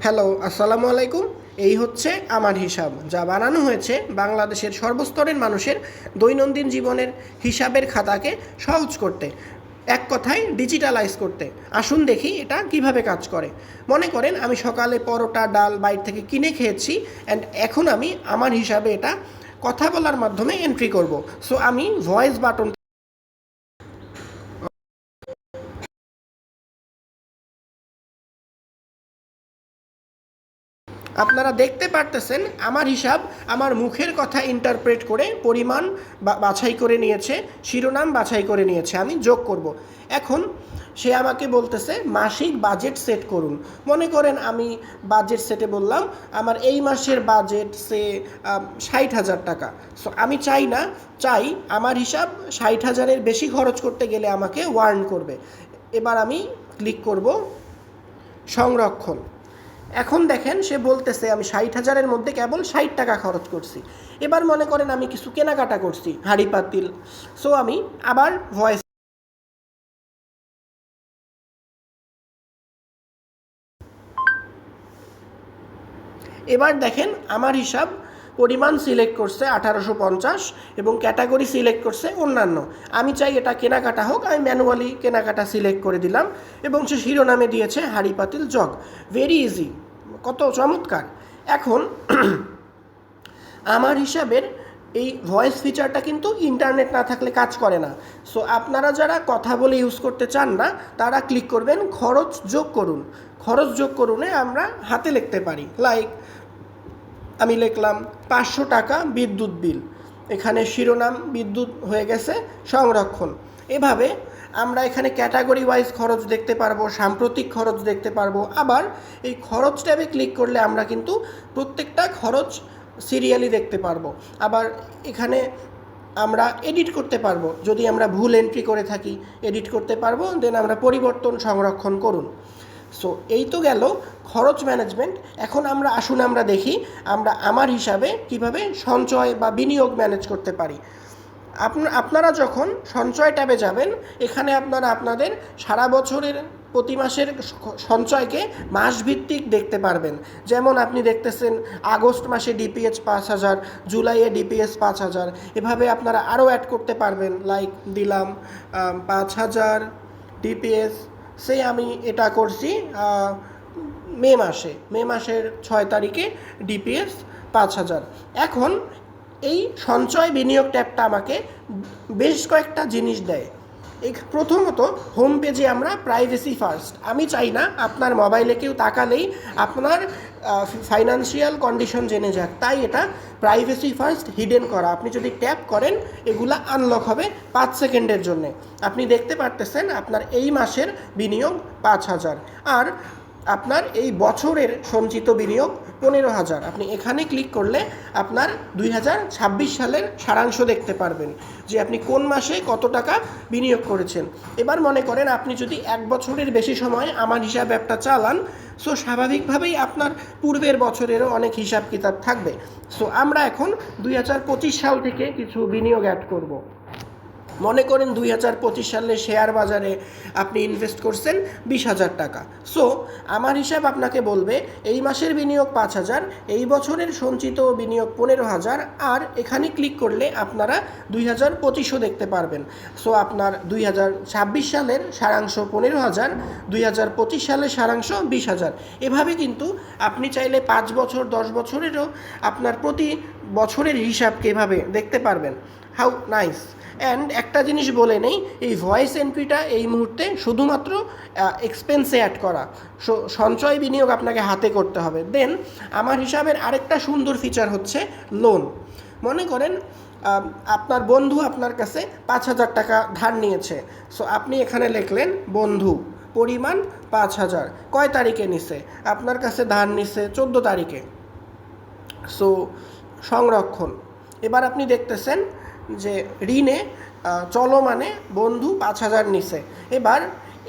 Hello, আসসালামু আলাইকুম। এই হচ্ছে আমার হিসাব, যা বানানো হয়েছে বাংলাদেশের সর্বস্তরের মানুষের দৈনন্দিন জীবনের হিসাবের খাতাকে সহজ করতে, এক কথায় ডিজিটালাইজ করতে। আসুন দেখি এটা কিভাবে কাজ করে। মনে করেন আমি সকালে পরোটা ডাল বাইরে থেকে কিনে খেয়েছি, অ্যান্ড এখন আমি আমার হিসাবে এটা কথা বলার মাধ্যমে এন্ট্রি করব। সো আমি ভয়েস বাটন, আপনারা দেখতে পারতেছেন আমার হিসাব আমার মুখের কথা ইন্টারপ্রেট করে পরিমাণ বাছাই করে নিয়েছে, শিরোনাম বাছাই করে নিয়েছে, আমি যোগ করব। এখন সে আমাকে বলতেছে মাসিক বাজেট সেট করুন। মনে করেন আমি বাজেট সেটে বললাম আমার এই মাসের বাজেট 60,000 টাকা। সো আমি চাই আমার হিসাব 60,000-এর বেশি খরচ করতে গেলে আমাকে ওয়ার্ন করবে। এবার আমি ক্লিক করব সংরক্ষণ। এখন দেখেন সে বলতেছে আমি 60,000-এর মধ্যে কেবল 60 টাকা খরচ করছি। এবার মনে করেন আমি কিছু কেনাকাটা করছি, হাঁড়ি পাতিল। সো আমি আবার ভয়েস, এবার দেখেন আমার হিসাব পরিমাণ সিলেক্ট করছে 1850 এবং ক্যাটাগরি সিলেক্ট করছে অন্যান্য। আমি চাই এটা কেনাকাটা হোক, আমি ম্যানুয়ালি কেনাকাটা সিলেক্ট করে দিলাম এবং সে শিরোনামে দিয়েছে হাঁড়ি পাতিল জগ। ভেরি ইজি, কত চমৎকার। এখন আমার হিসাবের এই ভয়েস ফিচারটা কিন্তু ইন্টারনেট না থাকলে কাজ করে না। সো আপনারা যারা কথা বলে ইউজ করতে চান না তারা ক্লিক করবেন খরচ যোগ করুন। খরচ যোগ করুনে আমরা হাতে লিখতে পারি, লাইক আমি লিখলাম 500 টাকা বিদ্যুৎ বিল, এখানে শিরোনাম বিদ্যুৎ হয়ে গেছে সংরক্ষণ। এভাবে আমরা এখানে ক্যাটাগরি ওয়াইজ খরচ দেখতে পারবো, সাম্প্রতিক খরচ দেখতে পারবো। আবার এই খরচ ট্যাবে ক্লিক করলে আমরা কিন্তু প্রত্যেকটা খরচ সিরিয়ালি দেখতে পারবো। আবার এখানে আমরা এডিট করতে পারবো, যদি আমরা ভুল এন্ট্রি করে থাকি এডিট করতে পারবো, দেন আমরা পরিবর্তন সংরক্ষণ করুন। সো এই তো গেল খরচ ম্যানেজমেন্ট। এখন আসুন আমরা দেখি আমরা আমার হিসাবে কিভাবে সঞ্চয় বা বিনিয়োগ ম্যানেজ করতে পারি। আপনারা যখন সঞ্চয় ট্যাবে যাবেন, এখানে আপনারা আপনাদের সারা বছরের প্রতি মাসের সঞ্চয়কে মাসভিত্তিক দেখতে পারবেন। যেমন আপনি দেখতেছেন আগস্ট মাসে ডিপিএস 5,000, জুলাইয়ে ডিপিএস 5,000, এভাবে আপনারা আরও অ্যাড করতে পারবেন। লাইক দিলাম 5,000 ডিপিএস, সেই আমি এটা করছি মে মাসের 6 তারিখে ডিপিএস 5,000। এখন এই সঞ্চয় বিনিয়োগ ট্যাবটা আমাকে বেশ কয়েকটা জিনিস দেয়। প্রথমত হোম পেজে আমরা প্রাইভেসি ফার্স্ট, আমি চাই না আপনার মোবাইলে কেউ তাকালেই আপনার ফাইন্যান্সিয়াল কন্ডিশন জেনে যাক, তাই এটা প্রাইভেসি ফার্স্ট হিডেন করা। আপনি যদি ট্যাপ করেন এগুলা আনলক হবে 5 সেকেন্ডের জন্যে। আপনি দেখতে পারতেছেন আপনার এই মাসের বিনিয়োগ 5,000 আর আপনার এই বছরের সঞ্চিত বিনিয়োগ 15,000। আপনি এখানে ক্লিক করলে আপনার 2026 সালের সারাংশ দেখতে পারবেন যে আপনি কোন মাসে কত টাকা বিনিয়োগ করেছেন। এবার মনে করেন আপনি যদি 1 বছরের বেশি সময় আমার হিসাব অ্যাপটা চালান, সো স্বাভাবিকভাবেই আপনার পূর্বের বছরেরও অনেক হিসাব কিতাব থাকবে। সো আমরা এখন 2025 সাল থেকে কিছু বিনিয়োগ অ্যাড করব। মনে করেন 2025 সালে শেয়ার বাজারে আপনি ইনভেস্ট করছেন 20,000 টাকা। সো আমার হিসাব আপনাকে বলবে এই মাসের বিনিয়োগ 5,000, এই বছরের সঞ্চিত বিনিয়োগ 15,000, আর এখানে ক্লিক করলে আপনারা 2025ও দেখতে পারবেন। সো আপনার 2026 সালের সারাংশ 15,000, 2025 সালের সারাংশ 20,000। এভাবে কিন্তু আপনি চাইলে 5 বছর 10 বছরেরও আপনার প্রতি বছরের হিসাবকে এভাবে দেখতে পারবেন। How nice. অ্যান্ড একটা জিনিস বলে নেই, এই ভয়েস এন্ট্রিটা এই মুহূর্তে শুধুমাত্র এক্সপেন্সে অ্যাড করা, সঞ্চয় বিনিয়োগ আপনাকে হাতে করতে হবে। দেন আমার হিসাবের আরেকটা সুন্দর ফিচার হচ্ছে লোন। মনে করেন আপনার বন্ধু আপনার কাছে 5,000 টাকা ধার নিয়েছে। সো আপনি এখানে লিখলেন বন্ধু, পরিমাণ 5,000, কয় তারিখে নিছে, আপনার কাছে ধার নিছে 14 তারিখে। সো সংরক্ষণ। এবার আপনি দেখতেছেন যে ঋণে চলমানে বন্ধু 5,000 নিছে। এবার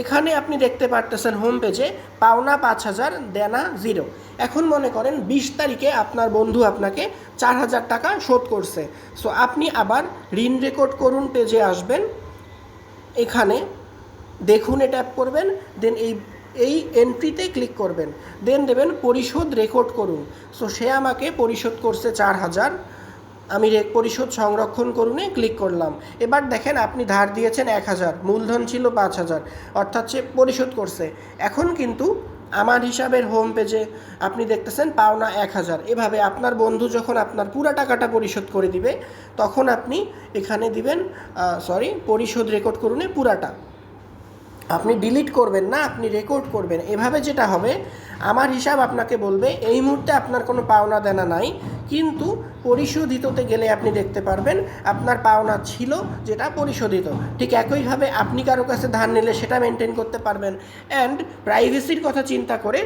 এখানে আপনি দেখতে পারতেছেন হোম পেজে পাওনা 5,000, দেনা 0। এখন মনে করেন 20 তারিখে আপনার বন্ধু আপনাকে 4,000 টাকা শোধ করছে। সো আপনি আবার ঋণ রেকর্ড করুন পেজে আসবেন, এখানে দেখুন ট্যাপ করবেন, দেন এই এই এন্ট্রিতে ক্লিক করবেন, দেন দেবেন পরিশোধ রেকর্ড করুন। সো সে আমাকে পরিশোধ করছে 4,000, আমি পরিশোধ সংরক্ষণ করুনে ক্লিক করলাম। এবার দেখেন আপনি ধার দিয়েছেন 1,000, মূলধন ছিল 5,000, অর্থাৎ সে পরিশোধ করছে। এখন কিন্তু আমার হিসাবের হোম পেজে আপনি দেখতেছেন পাওনা 1,000। এভাবে আপনার বন্ধু যখন আপনার পুরো টাকাটা পরিশোধ করে দিবে, তখন আপনি এখানে দিবেন পরিশোধ রেকর্ড করুনে পুরাটা। আপনি ডিলিট করবেন না, আপনি রেকর্ড করবেন। এভাবে যেটা হবে, আমার হিসাব আপনাকে বলবে এই মুহূর্তে আপনার কোনো পাওনা দেনা নাই, কিন্তু পরিশোধিততে গেলে আপনি দেখতে পারবেন আপনার পাওনা ছিল যেটা পরিশোধিত। ঠিক একইভাবে আপনি কারো কাছে ধার নিলে সেটা মেনটেন করতে পারবেন। অ্যান্ড প্রাইভেসির কথা চিন্তা করে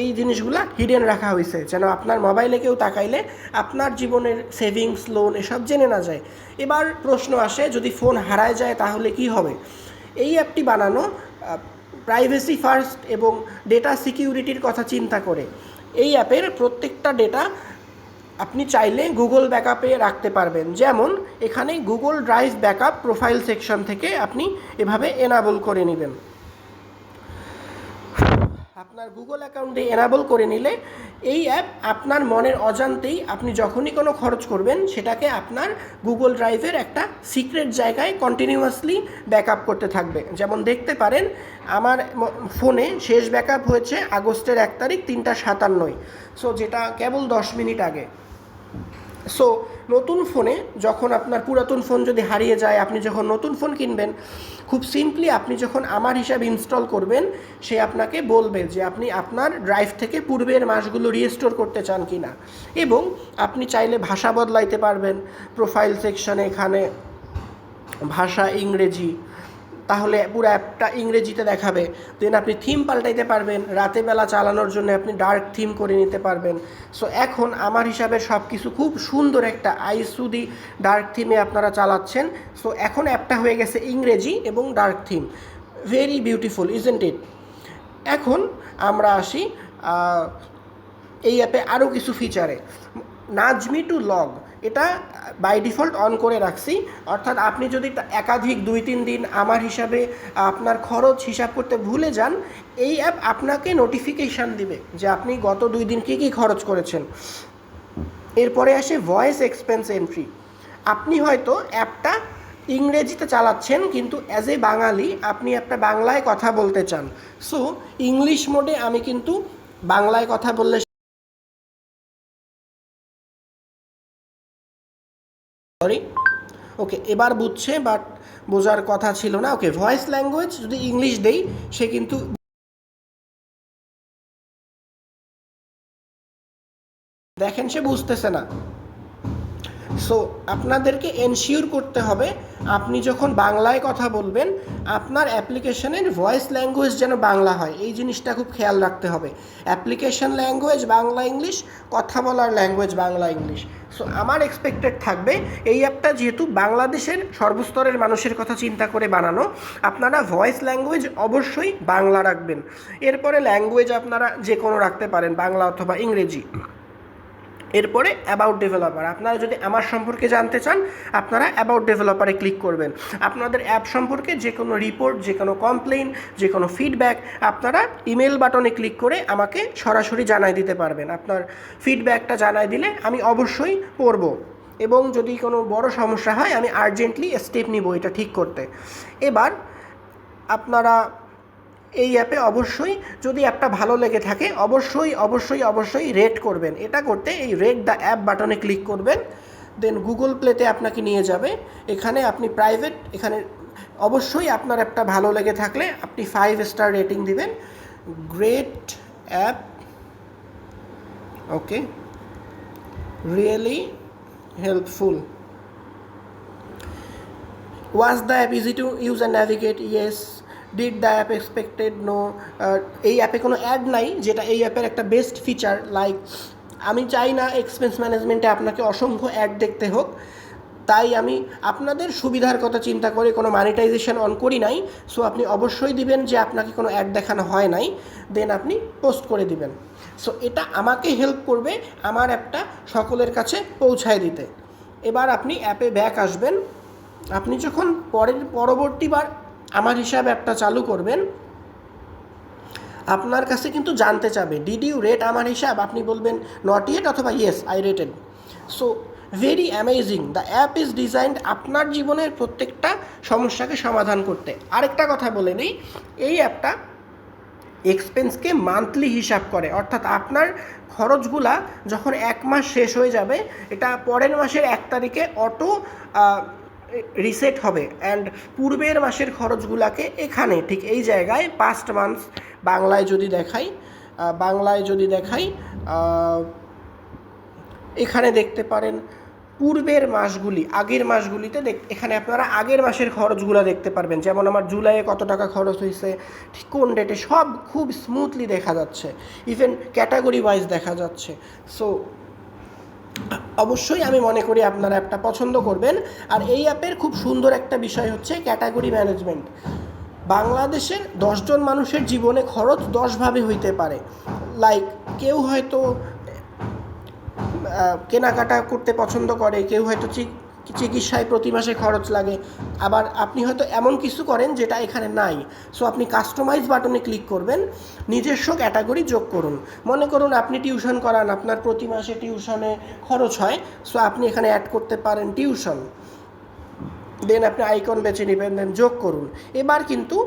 এই জিনিসগুলো হিডেন রাখা হয়েছে, যেন আপনার মোবাইলে কেউ তাকাইলে আপনার জীবনের সেভিংস, লোন এসব জেনে না যায়। এবার প্রশ্ন আসে, যদি ফোন হারায় যায় তাহলে কি হবে? এই অ্যাপটি বানানো প্রাইভেসি ফার্স্ট এবং ডেটা সিকিউরিটির কথা চিন্তা করে। এই অ্যাপের প্রত্যেকটা ডেটা আপনি চাইলে গুগল ব্যাকআপে রাখতে পারবেন। যেমন এখানে Google drive backup profile section থেকে আপনি এভাবে এনাবল করে নেবেন। আপনার গুগল অ্যাকাউন্টে এনাবল করে নিলে এই অ্যাপ আপনার মনের অজান্তেই আপনি যখনই কোনো খরচ করবেন সেটাকে আপনার গুগল ড্রাইভের একটা সিক্রেট জায়গায় কন্টিনিউয়াসলি ব্যাকআপ করতে থাকবে। যেমন দেখতে পারেন আমার ফোনে শেষ ব্যাকআপ হয়েছে আগস্টের 1 তারিখ 3:57, সো যেটা কেবল 10 মিনিট আগে। সো নতুন ফোনে যখন আপনার পুরাতন ফোন যদি হারিয়ে যায়, আপনি যখন নতুন ফোন কিনবেন, খুব সিম্পলি আপনি যখন আমার হিসাব ইনস্টল করবেন, সে আপনাকে বলবে যে আপনি আপনার ড্রাইভ থেকে পূর্বের মাসগুলো রিস্টোর করতে চান কি না। এবং আপনি চাইলে ভাষা বদলাইতে পারবেন। প্রোফাইল সেকশনে এখানে ভাষা ইংরেজি, তাহলে পুরো অ্যাপটা ইংরেজিতে দেখাবে। দেন আপনি থিম পাল্টাইতে পারবেন, রাতে বেলা চালানোর জন্য আপনি ডার্ক থিম করে নিতে পারবেন। সো এখন আমার হিসাবে সব কিছু খুব সুন্দর একটা আইসুদি ডার্ক থিমে আপনারা চালাচ্ছেন। সো এখন অ্যাপটা হয়ে গেছে ইংরেজি এবং dark theme, very beautiful, isn't it? এখন আমরা আসি এই অ্যাপে আরও কিছু ফিচারে। নাজমি টু লগ, এটা বাই ডিফল্ট অন করে রাখছি, অর্থাৎ আপনি যদি একাধিক 2-3 দিন আমার হিসাবে আপনার খরচ হিসাব করতে ভুলে যান, এই অ্যাপ আপনাকে নোটিফিকেশান দিবে যে আপনি গত 2 দিন কী কী খরচ করেছেন। এরপরে আসে ভয়েস এক্সপেন্স এন্ট্রি। আপনি হয়তো অ্যাপটা ইংরেজিতে চালাচ্ছেন, কিন্তু অ্যাজ এ বাঙালি আপনি একটা বাংলায় কথা বলতে চান। সো ইংলিশ মোডে আমি কিন্তু বাংলায় কথা বললে ওকে, এবার বুঝছে, বাট বোঝার কথা ছিল না। ওকে, ভয়েস ল্যাঙ্গুয়েজ যদি ইংলিশ দেই, সে কিন্তু দেখেন সে বুঝতেছে না। সো আপনাদেরকে এনশিওর করতে হবে আপনি যখন বাংলায় কথা বলবেন, আপনার অ্যাপ্লিকেশনের ভয়েস ল্যাঙ্গুয়েজ যেন বাংলা হয়। এই জিনিসটা খুব খেয়াল রাখতে হবে। অ্যাপ্লিকেশন ল্যাঙ্গুয়েজ বাংলা ইংলিশ, কথা বলার ল্যাঙ্গুয়েজ বাংলা ইংলিশ। সো আমার এক্সপেক্টেড থাকবে এই অ্যাপটা যেহেতু বাংলাদেশের সর্বস্তরের মানুষের কথা চিন্তা করে বানানো, আপনারা ভয়েস ল্যাঙ্গুয়েজ অবশ্যই বাংলা রাখবেন। এরপরে ল্যাঙ্গুয়েজ আপনারা যে কোনো রাখতে পারেন, বাংলা অথবা ইংরেজি। এরপরে অ্যাবাউট ডেভেলপার, আপনারা যদি আমার সম্পর্কে জানতে চান, আপনারা অ্যাবাউট ডেভেলপারে ক্লিক করবেন। আপনাদের অ্যাপ সম্পর্কে যে কোনো রিপোর্ট, যে কোনো কমপ্লেইন, যে কোনো ফিডব্যাক আপনারা ইমেল বাটনে ক্লিক করে আমাকে সরাসরি জানাই দিতে পারবেন। আপনার ফিডব্যাকটা জানাই দিলে আমি অবশ্যই পড়ব, এবং যদি কোনো বড় সমস্যা হয় আমি আর্জেন্টলি স্টেপ নিব এটা ঠিক করতে। এবার আপনারা এই অ্যাপে অবশ্যই, যদি অ্যাপটা ভালো লেগে থাকে, অবশ্যই অবশ্যই অবশ্যই রেট করবেন। এটা করতে এই রেট দ্য অ্যাপ বাটনে ক্লিক করবেন, দেন গুগল প্লেতে আপনাকে নিয়ে যাবে। এখানে আপনি প্রাইভেট, এখানে অবশ্যই আপনার অ্যাপটা ভালো লেগে থাকলে আপনি 5 স্টার রেটিং দিবেন। Great app, okay, really helpful. Was the app easy to use and navigate? Yes. Did the app expected? No. এই অ্যাপে কোনো অ্যাড নাই, যেটা এই অ্যাপের একটা বেস্ট ফিচার। লাইক আমি চাই না এক্সপেন্স ম্যানেজমেন্টে আপনাকে অসংখ্য অ্যাড দেখতে হোক, তাই আমি আপনাদের সুবিধার কথা চিন্তা করে কোনো মনিটাইজেশন অন করি নাই। সো আপনি অবশ্যই দিবেন যে আপনাকে কোনো অ্যাড দেখানো হয় নাই, দেন আপনি পোস্ট করে দিবেন। সো এটা আমাকে হেল্প করবে আমার অ্যাপটা সকলের কাছে পৌঁছায় দিতে। এবার আপনি অ্যাপে ব্যাক আসবেন। আপনি যখন পরবর্তীবার আমার হিসাবে অ্যাপটা চালু করবেন, আপনার কাছে কিন্তু জানতে চাবে ডিড ইউ রেট আমার হিসাব, আপনি বলবেন নট ইয়েট অথবা yes I rated. So very amazing, the app is designed আপনার জীবনের প্রত্যেকটা সমস্যাকে সমাধান করতে। আরেকটা কথা বলে নিই, এই অ্যাপটা এক্সপেন্সকে মান্থলি হিসাব করে, অর্থাৎ আপনার খরচগুলা যখন 1 মাস শেষ হয়ে যাবে এটা পরের মাসের 1 তারিখে অটো রিসেট হবে, অ্যান্ড পূর্বের মাসের খরচগুলাকে এখানে ঠিক এই জায়গায় পাস্ট মান্থস বাংলায় যদি দেখাই এখানে দেখতে পারেন পূর্বের মাসগুলি, আগের মাসগুলিতে এখানে আপনারা আগের মাসের খরচগুলো দেখতে পারবেন। যেমন আমার জুলাইয়ে কত টাকা খরচ হয়েছে, ঠিক কোন ডেটে, সব খুব স্মুথলি দেখা যাচ্ছে, ইভেন ক্যাটাগরি ওয়াইজ দেখা যাচ্ছে। সো অবশ্যই আমি মনে করি আপনারা অ্যাপটা পছন্দ করবেন। আর এই অ্যাপের খুব সুন্দর একটা বিষয় হচ্ছে ক্যাটাগরি ম্যানেজমেন্ট। বাংলাদেশের 10 জন মানুষের জীবনে খরচ 10ভাবে হইতে পারে। লাইক কেউ হয়তো কেনাকাটা করতে পছন্দ করে, কেউ হয়তো চিকিৎসায় প্রতি মাসে খরচ লাগে, আবার আপনি হয়তো এমন কিছু করেন যেটা এখানে নাই। সো আপনি কাস্টমাইজ বাটনে ক্লিক করবেন, নিজস্ব ক্যাটাগরি যোগ করুন। মনে করুন আপনি টিউশন করান, আপনার প্রতি মাসে টিউশনে খরচ হয়, সো আপনি এখানে অ্যাড করতে পারেন টিউশন, দেন আপনি আইকন বেছে নেবেন, দেন যোগ করুন। এবার কিন্তু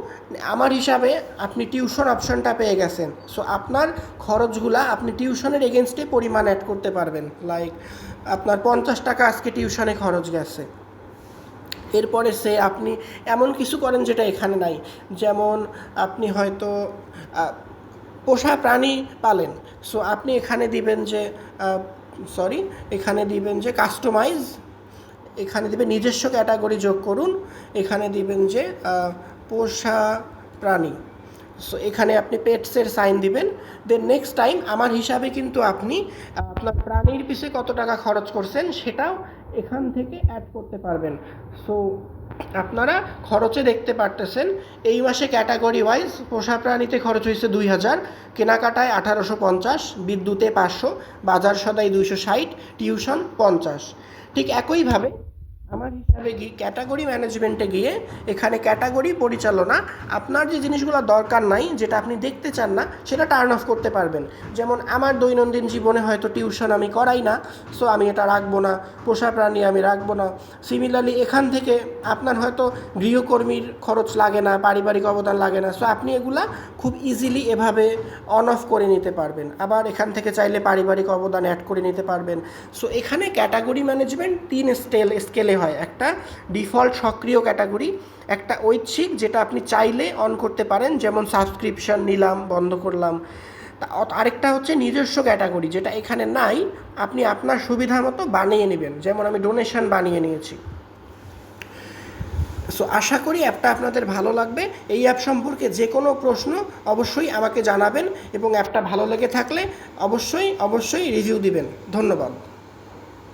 আমার হিসাবে আপনি টিউশন অপশনটা পেয়ে গেছেন। সো আপনার খরচগুলা আপনি টিউশনের এগেনস্টে পরিমাণ অ্যাড করতে পারবেন। লাইক আপনার 50 টাকা আজকে টিউশনে খরচ গেছে, এরপরে আপনি এমন কিছু করেন যেটা এখানে নাই, যেমন আপনি হয়তো পোষা প্রাণী পালেন, সো আপনি এখানে দিবেন যে কাস্টমাইজ, এখানে দিবেন নিজস্ব ক্যাটাগরি যোগ করুন, এখানে দিবেন যে পোষা প্রাণী। সো এখানে আপনি পেটসের সাইন দিবেন, দেন নেক্সট টাইম আমার হিসাবে কিন্তু আপনি আপনার প্রাণীর পিছে কত টাকা খরচ করছেন সেটাও এখান থেকে অ্যাড করতে পারবেন। সো আপনারা খরচে দেখতে পারতেছেন এই মাসে ক্যাটাগরি ওয়াইজ পোষা প্রাণীতে খরচ হয়েছে 2000, কেনাকাটায় 1850, বিদ্যুতে 500, বাজার সদাই 260, টিউশন 50। ঠিক একইভাবে আমার হিসাবে ক্যাটাগরি ম্যানেজমেন্টে গিয়ে এখানে ক্যাটাগরি পরিচালনা, আপনার যে জিনিসগুলো দরকার নাই, যেটা আপনি দেখতে চান না, সেটা টার্ন অফ করতে পারবেন। যেমন আমার দৈনন্দিন জীবনে হয়তো টিউশন আমি করাই না, সো আমি এটা রাখবো না, পোষা প্রাণী আমি রাখবো না। সিমিলারলি এখান থেকে আপনার হয়তো গৃহকর্মীর খরচ লাগে না, পারিবারিক অবদান লাগে না, সো আপনি এগুলা খুব ইজিলি এভাবে অন অফ করে নিতে পারবেন। আবার এখান থেকে চাইলে পারিবারিক অবদান অ্যাড করে নিতে পারবেন। সো এখানে ক্যাটাগরি ম্যানেজমেন্ট 3 স্কেলে হয়। একটা ডিফল্ট সক্রিয় ক্যাটাগরি, একটা ঐচ্ছিক যেটা আপনি চাইলে অন করতে পারেন, যেমন সাবস্ক্রিপশন নিলাম বন্ধ করলাম। আরেকটা হচ্ছে নিজস্ব ক্যাটাগরি, যেটা এখানে নাই, আপনি আপনার সুবিধা মতো বানিয়ে নেবেন, যেমন আমি ডোনেশন বানিয়ে নিয়েছি। সো আশা করি অ্যাপটা আপনাদের ভালো লাগবে। এই অ্যাপ সম্পর্কে যে কোনো প্রশ্ন অবশ্যই আমাকে জানাবেন, এবং অ্যাপটা ভালো লেগে থাকলে অবশ্যই রিভিউ দিবেন। ধন্যবাদ।